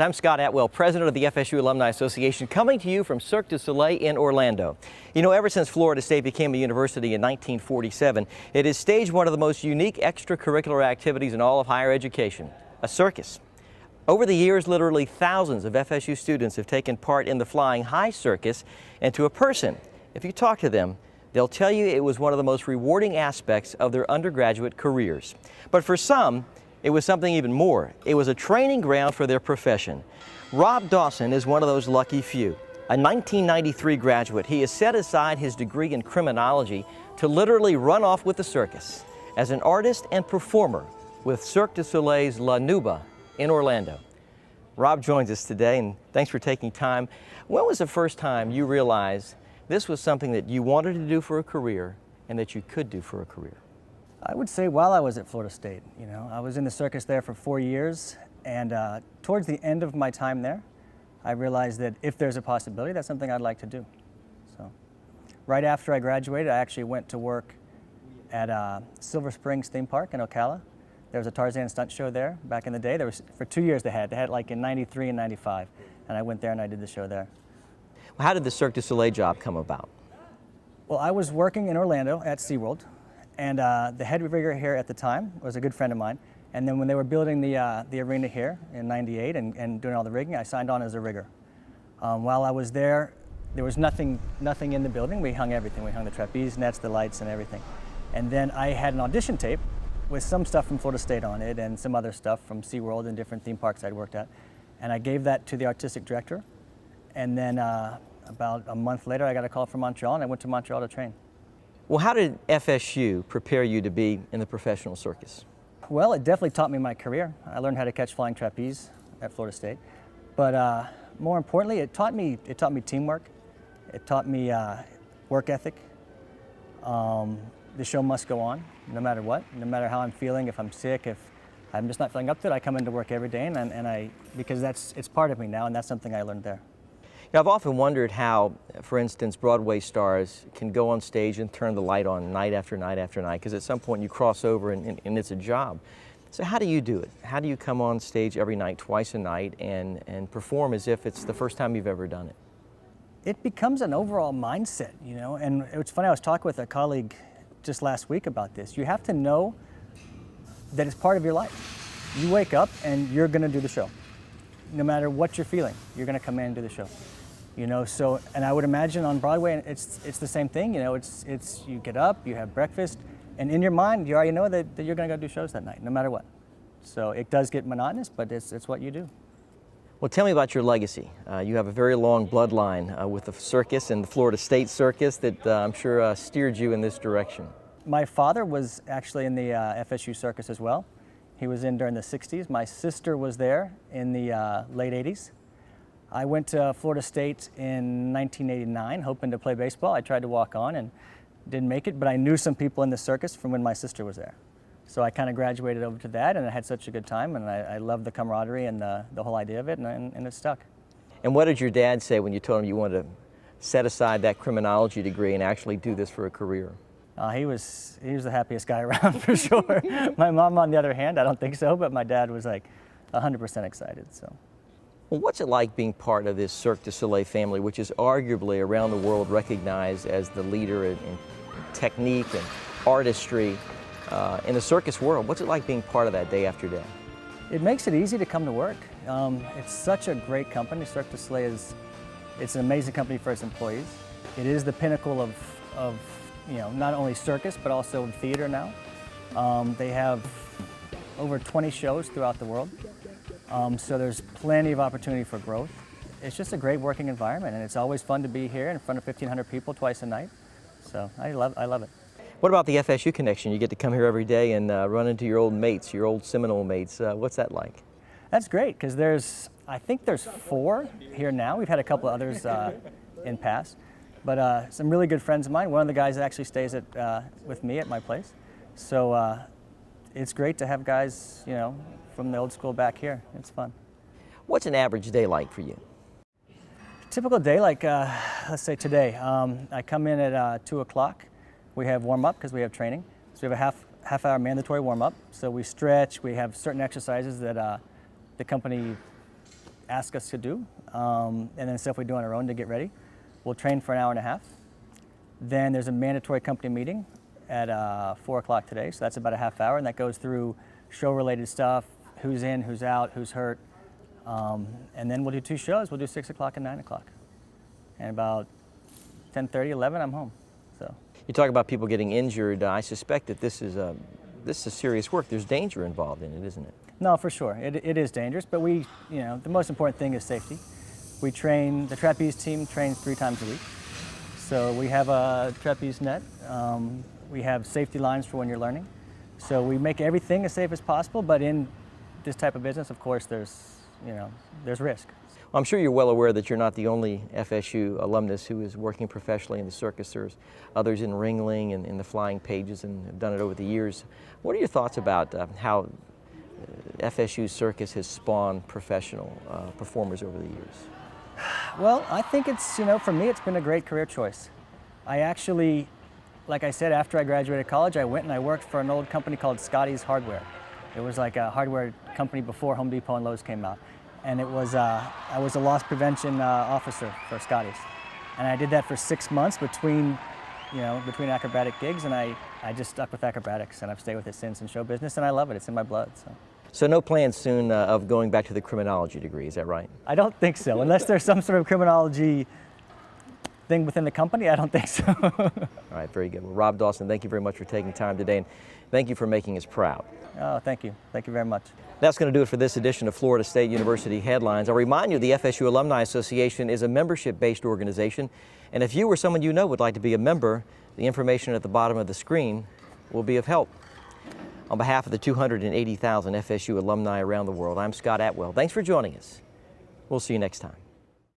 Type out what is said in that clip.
I'm Scott Atwell, president of the FSU Alumni Association, coming to you from Cirque du Soleil in Orlando. You know, ever since Florida State became a university in 1947, it has staged one of the most unique extracurricular activities in all of higher education, a circus. Over the years, literally thousands of FSU students have taken part in the Flying High Circus, and to a person, if you talk to them, they'll tell you it was one of the most rewarding aspects of their undergraduate careers. But for some, it was something even more. It was a training ground for their profession. Rob Dawson is one of those lucky few. A 1993 graduate, he has set aside his degree in criminology to literally run off with the circus as an artist and performer with Cirque du Soleil's La Nuba in Orlando. Rob joins us today, and thanks for taking time. When was the first time you realized this was something that you wanted to do for a career and that you could do for a career? I would say while I was at Florida State. I was in the circus there for 4 years, and towards the end of my time there, I realized that if there's a possibility, that's something I'd like to do. So, right after I graduated, I actually went to work at Silver Springs theme park in Ocala. There was a Tarzan stunt show there back in the day. There was, for 2 years they had it like in '93 and '95, and I went there and I did the show there. Well, how did the Cirque du Soleil job come about? Well, I was working in Orlando at SeaWorld. And the head rigger here at the time was a good friend of mine. And then when they were building the arena here in '98 and doing all the rigging, I signed on as a rigger. While I was there was nothing in the building. We hung everything. We hung the trapeze nets, the lights, and everything. And then I had an audition tape with some stuff from Florida State on it and some other stuff from SeaWorld and different theme parks I'd worked at. And I gave that to the artistic director. And then about a month later, I got a call from Montreal, and I went to Montreal to train. Well, how did FSU prepare you to be in the professional circus? Well, it definitely taught me my career. I learned how to catch flying trapeze at Florida State. But more importantly, it taught me teamwork. It taught me work ethic. The show must go on, no matter what, no matter how I'm feeling. If I'm sick, if I'm just not feeling up to it, I come into work every day, because it's part of me now, and that's something I learned there. I've often wondered how, for instance, Broadway stars can go on stage and turn the light on night after night after night, because at some point you cross over and it's a job. So how do you do it? How do you come on stage every night, twice a night, and perform as if it's the first time you've ever done it? It becomes an overall mindset, and it's funny, I was talking with a colleague just last week about this. You have to know that it's part of your life. You wake up and you're going to do the show. No matter what you're feeling, you're going to come in and do the show. So, and I would imagine on Broadway, it's the same thing. It's you get up, you have breakfast, and in your mind, you already know that you're going to go do shows that night, no matter what. So it does get monotonous, but it's what you do. Well, tell me about your legacy. You have a very long bloodline with the circus and the Florida State Circus that I'm sure steered you in this direction. My father was actually in the FSU Circus as well. He was in during the '60s. My sister was there in the late '80s. I went to Florida State in 1989, hoping to play baseball. I tried to walk on and didn't make it, but I knew some people in the circus from when my sister was there. So I kind of graduated over to that, and I had such a good time, and I loved the camaraderie and the whole idea of it, and it stuck. And what did your dad say when you told him you wanted to set aside that criminology degree and actually do this for a career? He was the happiest guy around for sure. My mom, on the other hand, I don't think so, but my dad was like 100% excited. So. Well, what's it like being part of this Cirque du Soleil family, which is arguably around the world recognized as the leader in technique and artistry in the circus world? What's it like being part of that day after day? It makes it easy to come to work. It's such a great company. Cirque du Soleil it's an amazing company for its employees. It is the pinnacle of not only circus, but also theater now. They have over 20 shows throughout the world. So there's plenty of opportunity for growth. It's just a great working environment, and it's always fun to be here in front of 1,500 people twice a night. So I love it. What about the FSU Connection? You get to come here every day and run into your old mates, your old Seminole mates. What's that like? That's great, because I think there's 4 here now. We've had a couple others in past. But some really good friends of mine. One of the guys actually stays with me at my place. So it's great to have guys, from the old school back here. It's fun. What's an average day like for you? Typical day, like let's say today. I come in at 2 o'clock. We have warm-up because we have training. So we have a half-hour mandatory warm-up. So we stretch. We have certain exercises that the company ask us to do, and then stuff we do on our own to get ready. We'll train for an hour and a half. Then there's a mandatory company meeting at 4 o'clock today, so that's about a half hour, and that goes through show-related stuff, who's in, who's out, who's hurt. And then we'll do 2 shows. We'll do 6 o'clock and 9 o'clock. And about 10:30, 11, I'm home. So. You talk about people getting injured. I suspect that this is serious work. There's danger involved in it, isn't it? No, for sure. It is dangerous, but the most important thing is safety. We train, the trapeze team trains 3 times a week. So we have a trapeze net. We have safety lines for when you're learning. So we make everything as safe as possible, but in this type of business, of course, there's risk. Well, I'm sure you're well aware that you're not the only FSU alumnus who is working professionally in the circus. There's others in ringling and in the flying pages and have done it over the years. What are your thoughts about how FSU Circus has spawned professional performers over the years? Well, I think it's, for me, it's been a great career choice. I actually, like I said, after I graduated college, I went and I worked for an old company called Scotty's Hardware. It was like a hardware company before Home Depot and Lowe's came out. And I was a loss prevention officer for Scotty's. And I did that for 6 months between acrobatic gigs, and I just stuck with acrobatics, and I've stayed with it since in show business, and I love it. It's in my blood. So no plans soon of going back to the criminology degree, is that right? I don't think so. Unless there's some sort of criminology thing within the company, I don't think so. All right, very good. Well, Rob Dawson, thank you very much for taking time today, and thank you for making us proud. Oh, thank you. Thank you very much. That's going to do it for this edition of Florida State University Headlines. I'll remind you the FSU Alumni Association is a membership-based organization, and if you or someone you know would like to be a member, the information at the bottom of the screen will be of help. On behalf of the 280,000 FSU alumni around the world, I'm Scott Atwell. Thanks for joining us. We'll see you next time.